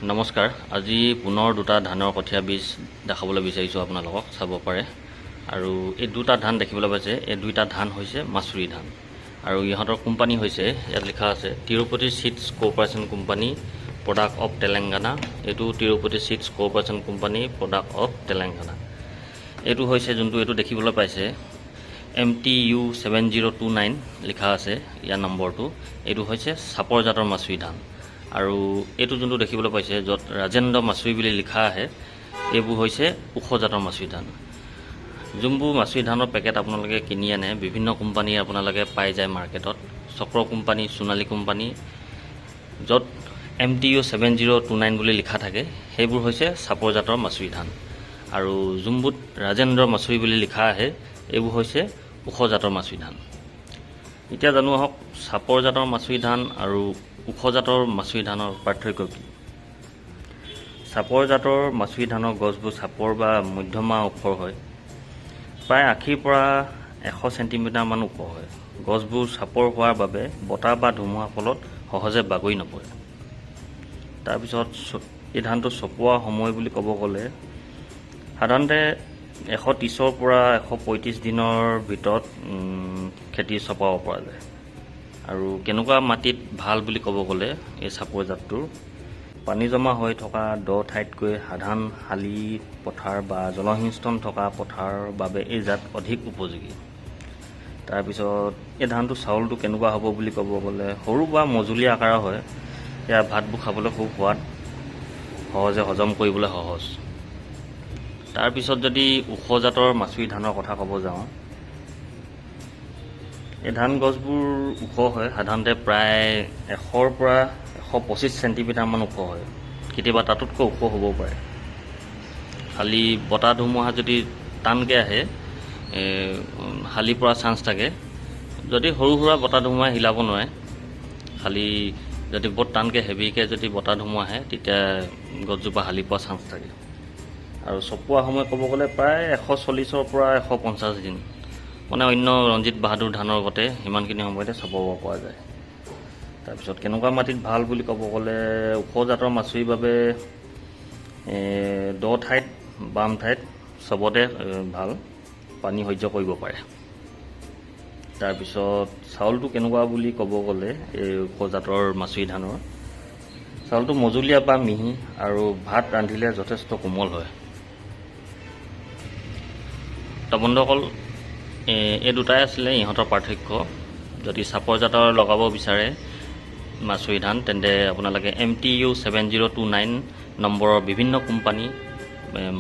নমস্কাৰ। আজি পুনৰ দুটা ধানৰ কঠীয়া বীজ দেখাবলৈ বিচাৰিছোঁ আপোনালোকক, চাব পাৰে। আৰু এই দুটা ধান দেখিবলৈ পাইছে, এই দুইটা ধান হৈছে মাছুৰী ধান। আৰু ইহঁতৰ কোম্পানী হৈছে, ইয়াত লিখা আছে Tirupati seeds corporation company product of Telangana. এইটো Tirupati seeds corporation company product of Telangana. এইটো হৈছে যোনটো এইটো দেখিবলৈ পাইছে MTU 7029 লিখা আছে, ইয়াৰ নম্বৰটো। এইটো হৈছে চাপৰ জাতৰ মাছুৰী ধান। আৰু এইটো যোনটো দেখিবলৈ পাইছে য'ত ৰাজেন্দ্ৰ মাছুৰী বুলি লিখা আহে, এইবোৰ হৈছে ওখ জাতৰ মাছুৰী ধান। যোনবোৰ মাছুৰী ধানৰ পেকেট আপোনালোকে কিনি আনে, বিভিন্ন কোম্পানীৰ আপোনালোকে পাই যায় মাৰ্কেটত। চক্ৰ কোম্পানী, সোণালী কোম্পানী, য'ত MTU 7029 বুলি লিখা থাকে, সেইবোৰ হৈছে চাপৰ জাতৰ মাছুৰী ধান। আৰু যোনবোৰ ৰাজেন্দ্ৰ মাছুৰী বুলি লিখা আহে, এইবোৰ হৈছে ওখ জাতৰ মাছুৰী ধান। এতিয়া জানো আহক, চাপৰ জাতৰ মাছুৰী ধান আৰু ওখ জাতৰ মাছুৰী ধানৰ পাৰ্থক্য কি। চাপৰ জাতৰ মাছুৰী ধানৰ গছবোৰ চাপৰ বা মধ্যমা ওখৰ হয়, প্ৰায় 80 পৰা 100 চেণ্টিমিটাৰমান ওখ হয়। গছবোৰ চাপৰ হোৱাৰ বাবে বতাহ বা ধুমুহাৰ ফলত সহজে বাগৰি নপৰে। তাৰপিছত এই ধানটো চপোৱা সময় বুলি ক'ব গ'লে সাধাৰণতে 130 পৰা 135 দিনৰ ভিতৰত খেতি চপাব পৰা যায়। আৰু কেনেকুৱা মাটিত ভাল বুলি ক'ব গ'লে এই চাপৰ জাতটোৰ পানী জমা হৈ থকা দ ঠাইতকৈ সাধাৰণ শালি পথাৰ বা জলসিঞ্চন থকা পথাৰৰ বাবে এই জাত অধিক উপযোগী। তাৰপিছত এই ধানটো চাউলটো কেনেকুৱা হ'ব বুলি ক'ব গ'লে সৰু বা মজলীয়া আকাৰৰ হয়। ইয়াৰ ভাতবোৰ খাবলৈ খুব সোৱাদ, সহজে হজম কৰিবলৈ সহজ। তাৰপিছত যদি ওখ জাতৰ মাছুৰী ধানৰ কথা ক'ব যাওঁ, এই ধান গছবোৰ ওখ হয়, সাধাৰণতে প্ৰায় 100 পৰা 125 চেণ্টিমিটাৰমান ওখ হয়, কেতিয়াবা তাতোতকৈ ওখ হ'ব পাৰে। খালি বতাহ ধুমুহা যদি টানকৈ আহে, হালি পৰা চান্স থাকে। যদি সৰু সুৰা বতাহ ধুমুহাই হিলাব নোৱাৰে, খালি যদি বৰ টানকৈ হেভিকৈ যদি বতাহ ধুমুহা আহে, তেতিয়া গছজোপা হালি পোৱা চান্স থাকে। আৰু চপোৱা সময় ক'ব গ'লে প্ৰায় 140 পৰা 150 দিন, মানে অন্য ৰঞ্জিত বাহাদুৰ ধানৰ গতে সিমানখিনি সময়তে চপাব পৰা যায়। তাৰপিছত কেনেকুৱা মাটিত ভাল বুলি ক'ব গ'লে ওখ জাতৰ মাছুৰীৰ বাবে দ ঠাইত, বাম ঠাইত চবতে ভাল, পানী সহ্য কৰিব পাৰে। তাৰপিছত চাউলটো কেনেকুৱা বুলি ক'ব গ'লে এই ওখ জাতৰ মাছুৰী ধানৰ চাউলটো মজলীয়া বা মিহি আৰু ভাত ৰান্ধিলে যথেষ্ট কোমল হয়। তো বন্ধুসকল, এই দুটাই আছিলে ইহঁতৰ পাৰ্থক্য। যদি চাপৰ জাতৰ লগাব বিচাৰে মাছুৰী ধান, তেন্তে আপোনালোকে MTU 7029 নম্বৰৰ বিভিন্ন কোম্পানী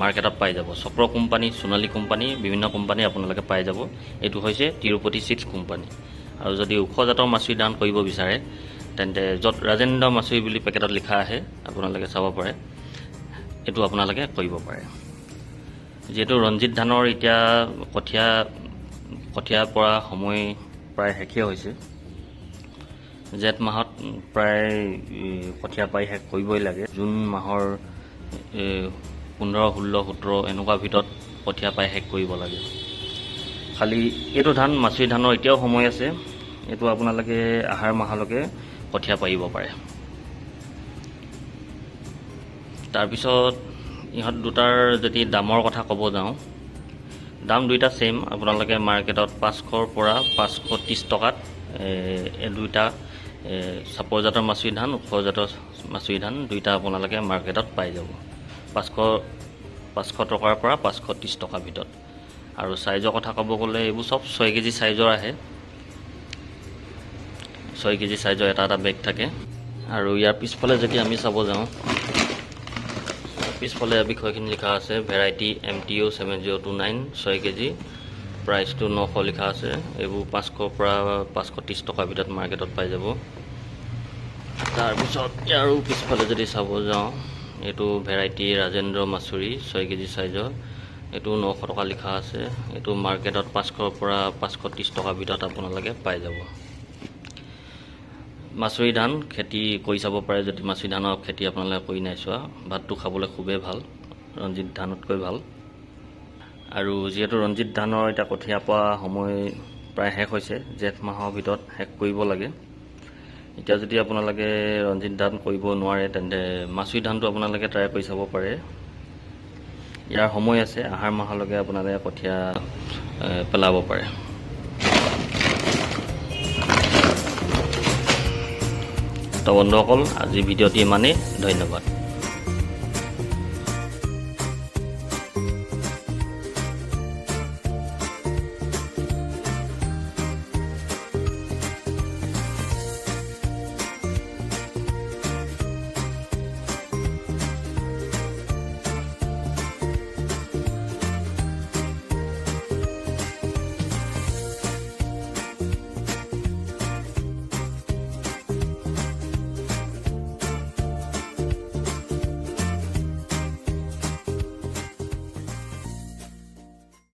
মাৰ্কেটত পাই যাব। চক্ৰ কোম্পানী, সোণালী কোম্পানী, বিভিন্ন কোম্পানী আপোনালোকে পাই যাব। এইটো হৈছে তিৰুপতি চিডছ কোম্পানী। আৰু যদি ওখ জাতৰ মাছুৰী ধান কৰিব বিচাৰে, তেন্তে য'ত ৰাজেন্দ্ৰ মাছুৰী বুলি পেকেটত লিখা আহে, আপোনালোকে চাব পাৰে, এইটো আপোনালোকে কৰিব পাৰে। যিহেতু ৰঞ্জিত ধানৰ এতিয়া কঠীয়া পৰা সময় প্ৰায় শেষেই হৈছে। জেঠ মাহত প্ৰায় কঠীয়া পাৰি শেষ কৰিবই লাগে। জুন মাহৰ 15, 16, 17 এনেকুৱা ভিতৰত কঠীয়া পাই শেষ কৰিব লাগে। খালি এইটো ধান মাছুৰী ধানৰ এতিয়াও সময় আছে, এইটো আপোনালোকে আহাৰ মাহলৈকে কঠীয়া পাৰিব পাৰে। তাৰপিছত ইহঁত দুটাৰ যদি দামৰ কথা ক'ব যাওঁ, দাম দুইটা ছেইম। আপোনালোকে মাৰ্কেটত 500 পৰা 530 টকাত এই দুইটা চাপৰ জাতৰ মাছুৰী ধান, ওখ জাতৰ মাছুৰী ধান দুইটা আপোনালোকে মাৰ্কেটত পাই যাব। 500 টকাৰ পৰা 530 টকাৰ ভিতৰত। আৰু চাইজৰ কথা ক'ব গ'লে এইবোৰ চব 6 কেজি চাইজৰ আহে। 6 কেজি চাইজৰ এটা বেগ থাকে। আৰু ইয়াৰ পিছফালে যদি আমি চাব যাওঁ, পিছফালে বিষয়খিনি লিখা আছে ভেৰাইটি MTU 7029 6 কেজি, প্ৰাইচটো 900 লিখা আছে। এইবোৰ 500 পৰা 530 টকাৰ ভিতৰত মাৰ্কেটত পাই যাব। তাৰপিছত ইয়াৰো পিছফালে যদি চাব যাওঁ, এইটো ভেৰাইটি ৰাজেন্দ্ৰ মাছুৰী 6 কেজি চাইজৰ, এইটো 900 টকা লিখা আছে। এইটো মাৰ্কেটত 500 পৰা 530 টকাৰ ভিতৰত আপোনালোকে পাই যাব। মাছুৰী ধান খেতি কৰি চাব পাৰে, যদি মাছুৰী ধানৰ খেতি আপোনালোকে কৰি নাই চোৱা। ভাতটো খাবলৈ খুবেই ভাল, ৰঞ্জিত ধানতকৈ ভাল। আৰু যিহেতু ৰঞ্জিত ধানৰ এতিয়া কঠীয়া পৰা সময় প্ৰায় শেষ হৈছে, জেঠ মাহৰ ভিতৰত শেষ কৰিব লাগে। এতিয়া যদি আপোনালোকে ৰঞ্জিত ধান কৰিব নোৱাৰে তেন্তে মাছুৰি ধানটো আপোনালোকে ট্ৰাই কৰি চাব পাৰে। ইয়াৰ সময় আছে, আহাৰ মাহলৈকে আপোনালোকে কঠীয়া পেলাব পাৰে। তো বন্ধুসকল, আজি ভিডিঅ'টি ইমানেই। ধন্যবাদ।